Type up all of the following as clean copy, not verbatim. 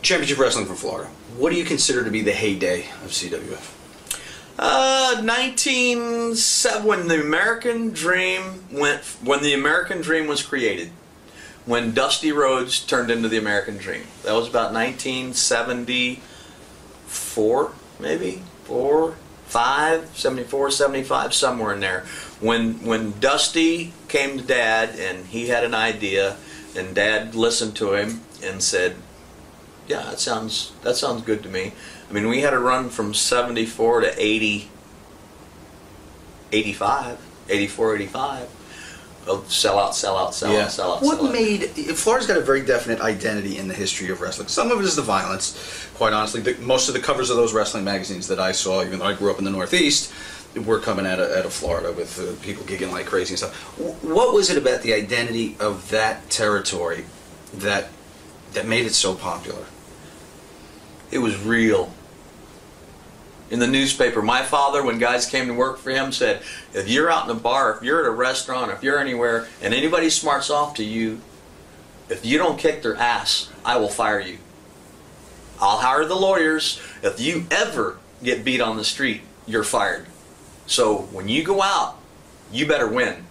Championship Wrestling from Florida. What do you consider to be the heyday of CWF? 1907, when the American Dream was created, when Dusty Rhodes turned into the American Dream. That was about 1974, maybe 74, 75, somewhere in there. When Dusty came to Dad and he had an idea, and Dad listened to him and said, "Yeah, that sounds good to me." I mean, we had a run from 74 to 80, 85, 84, 85. Of sell out. What made Florida's got a very definite identity in the history of wrestling. Some of it is the violence, quite honestly. Most of the covers of those wrestling magazines that I saw, even though I grew up in the Northeast, were coming out of Florida with people gigging like crazy and stuff. What was it about the identity of that territory that made it so popular? It was real. In the newspaper, my father, when guys came to work for him, said, if you're out in a bar, if you're at a restaurant, if you're anywhere, and anybody smarts off to you, if you don't kick their ass, I will fire you. I'll hire the lawyers. If you ever get beat on the street, you're fired. So when you go out, you better win.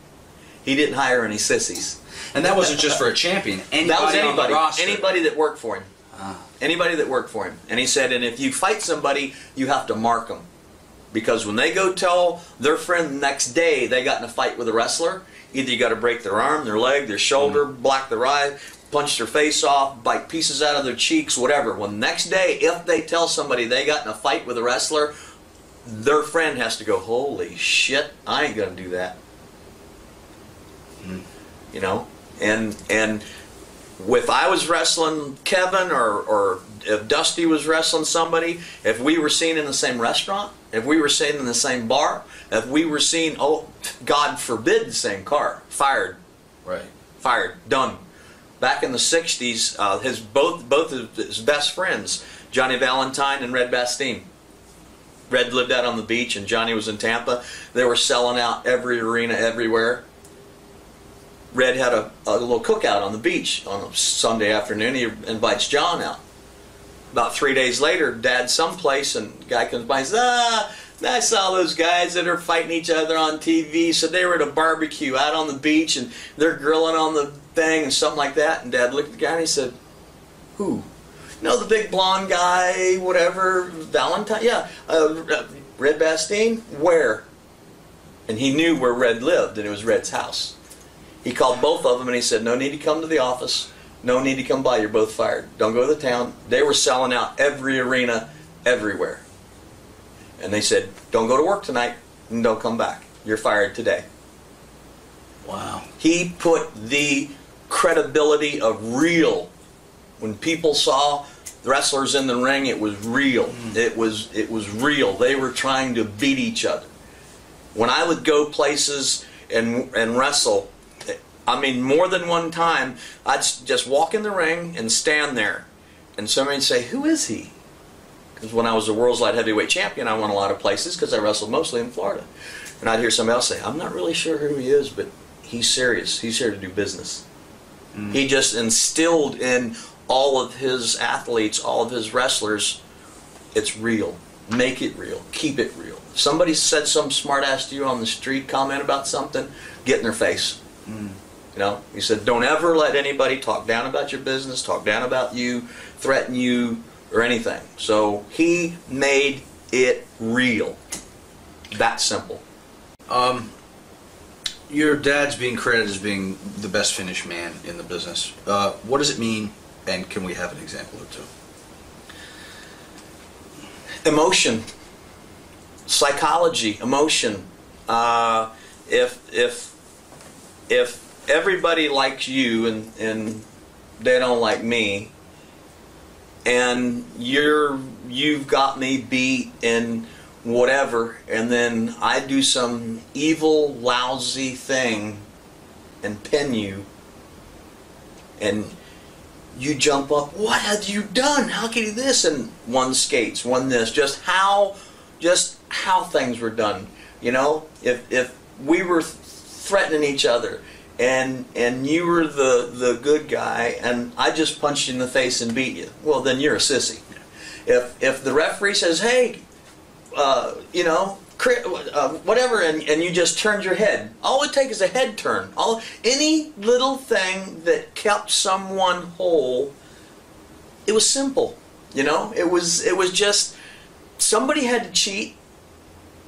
He didn't hire any sissies. And that wasn't just for a champion. That was anybody. On the roster. Anybody that worked for him. Anybody that worked for him. And he said, and if you fight somebody, you have to mark them. Because when they go tell their friend the next day they got in a fight with a wrestler, either you got to break their arm, their leg, their shoulder, black their eye, punch their face off, bite pieces out of their cheeks, whatever. Well, the next day, if they tell somebody they got in a fight with a wrestler, their friend has to go, holy shit, I ain't going to do that. You know? And if I was wrestling Kevin or if Dusty was wrestling somebody, if we were seen in the same restaurant, if we were seen in the same bar, if we were seen, oh, God forbid, the same car, fired. Right. Fired. Done. Back in the 60s, both of his best friends, Johnny Valentine and Red Bastine. Red lived out on the beach and Johnny was in Tampa. They were selling out every arena everywhere. Red had a little cookout on the beach on a Sunday afternoon. He invites John out. About 3 days later, Dad's someplace, and the guy comes by and says, I saw those guys that are fighting each other on TV. So they were at a barbecue out on the beach, and they're grilling on the thing and something like that. And Dad looked at the guy and he said, who? You know, the big blonde guy, whatever, Valentine? Yeah, Red Bastine? Where? And he knew where Red lived, and it was Red's house. He called both of them and he said, no need to come to the office, no need to come by, you're both fired. Don't go to the town. They were selling out every arena, everywhere. And they said, don't go to work tonight and don't come back. You're fired today. Wow. He put the credibility of real. When people saw the wrestlers in the ring, it was real. It was real. They were trying to beat each other. When I would go places and wrestle, I mean, more than one time, I'd just walk in the ring and stand there. And somebody would say, who is he? Because when I was the world's light heavyweight champion, I went a lot of places because I wrestled mostly in Florida. And I'd hear somebody else say, I'm not really sure who he is, but he's serious. He's here to do business. He just instilled in all of his athletes, all of his wrestlers, it's real. Make it real. Keep it real. If somebody said some smart ass to you on the street, comment about something, get in their face. You know, he said, don't ever let anybody talk down about your business, talk down about you, threaten you, or anything. So he made it real. That simple. Your dad's being credited as being the best finished man in the business. What does it mean, and can we have an example or two? Emotion. Psychology. Emotion. If everybody likes you and they don't like me, and you've got me beat in whatever, and then I do some evil, lousy thing and pin you, and you jump up, what have you done? How can you do this? And one skates, one this, just how things were done. You know, if we were threatening each other and you were the good guy, and I just punched you in the face and beat you, well, then you're a sissy. If the referee says, hey, you know, whatever, and you just turned your head, all it takes is a head turn. Any little thing that kept someone whole, it was simple. You know, it was just somebody had to cheat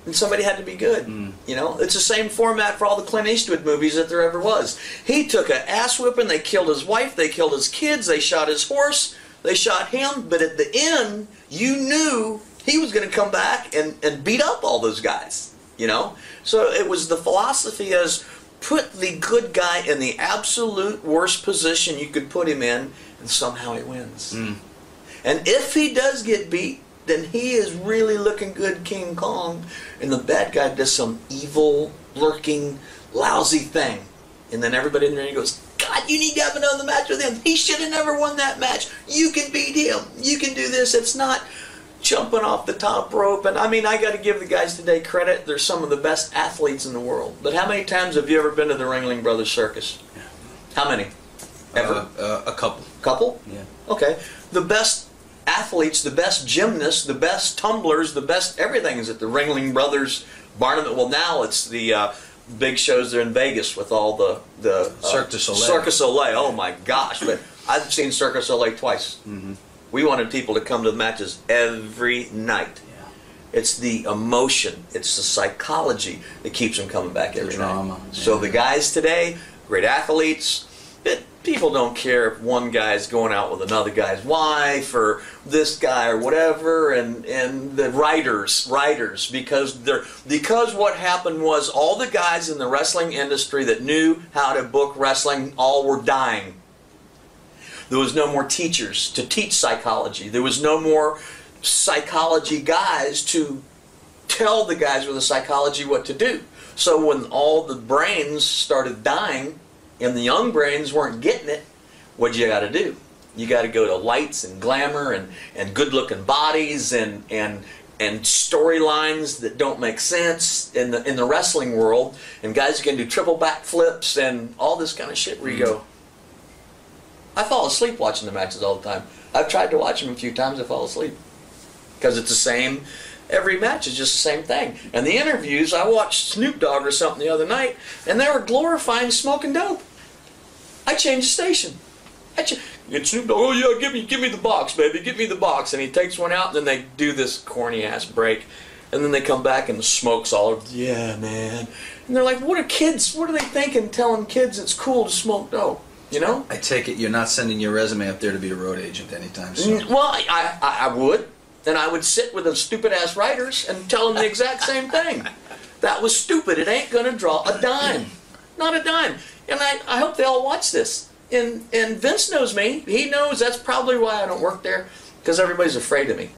and somebody had to be good. You know, it's the same format for all the Clint Eastwood movies that there ever was. He took an ass whipping, they killed his wife, they killed his kids, they shot his horse, they shot him, but at the end, you knew he was going to come back and beat up all those guys, you know? So it was the philosophy as put the good guy in the absolute worst position you could put him in, and somehow he wins. And if he does get beat, then he is really looking good King Kong, and the bad guy does some evil, lurking, lousy thing. And then everybody in there goes, God, you need to have another match with him. He should have never won that match. You can beat him. You can do this. It's not jumping off the top rope. And I mean, I got to give the guys today credit. They're some of the best athletes in the world. But how many times have you ever been to the Ringling Brothers Circus? How many? Ever? A couple. Couple? Yeah. Okay. The best athletes, the best gymnasts, the best tumblers, the best everything is at the Ringling Brothers Barnum. Well, now it's the big shows there in Vegas with all the Cirque du Soleil. Cirque du Soleil. Oh my gosh! But I've seen Cirque du Soleil twice. We wanted people to come to the matches every night. Yeah. It's the emotion, it's the psychology that keeps them coming back every night. So the guys today, great athletes. People don't care if one guy's going out with another guy's wife or this guy or whatever, and the writers because what happened was all the guys in the wrestling industry that knew how to book wrestling all were dying. There was no more teachers to teach psychology. There was no more psychology guys to tell the guys with the psychology what to do. So when all the brains started dying and the young brains weren't getting it, what you got to do? You got to go to lights and glamour and good-looking bodies and storylines that don't make sense in the wrestling world, and guys can do triple backflips and all this kind of shit where you go, I fall asleep watching the matches all the time. I've tried to watch them a few times, I fall asleep. Because it's the same, every match is just the same thing. And the interviews, I watched Snoop Dogg or something the other night, and they were glorifying smoking dope. I changed the station. Get Snoop Dogg, oh yeah, give me the box, baby, give me the box. And he takes one out, and then they do this corny ass break. And then they come back and the smoke's all over, yeah, man. And they're like, what are they thinking telling kids it's cool to smoke dope? You know? I take it you're not sending your resume up there to be a road agent anytime soon. Well, I would. And I would sit with the stupid-ass writers and tell them the exact same thing. That was stupid. It ain't going to draw a dime. Not a dime. And I hope they all watch this. And Vince knows me. He knows that's probably why I don't work there, because everybody's afraid of me.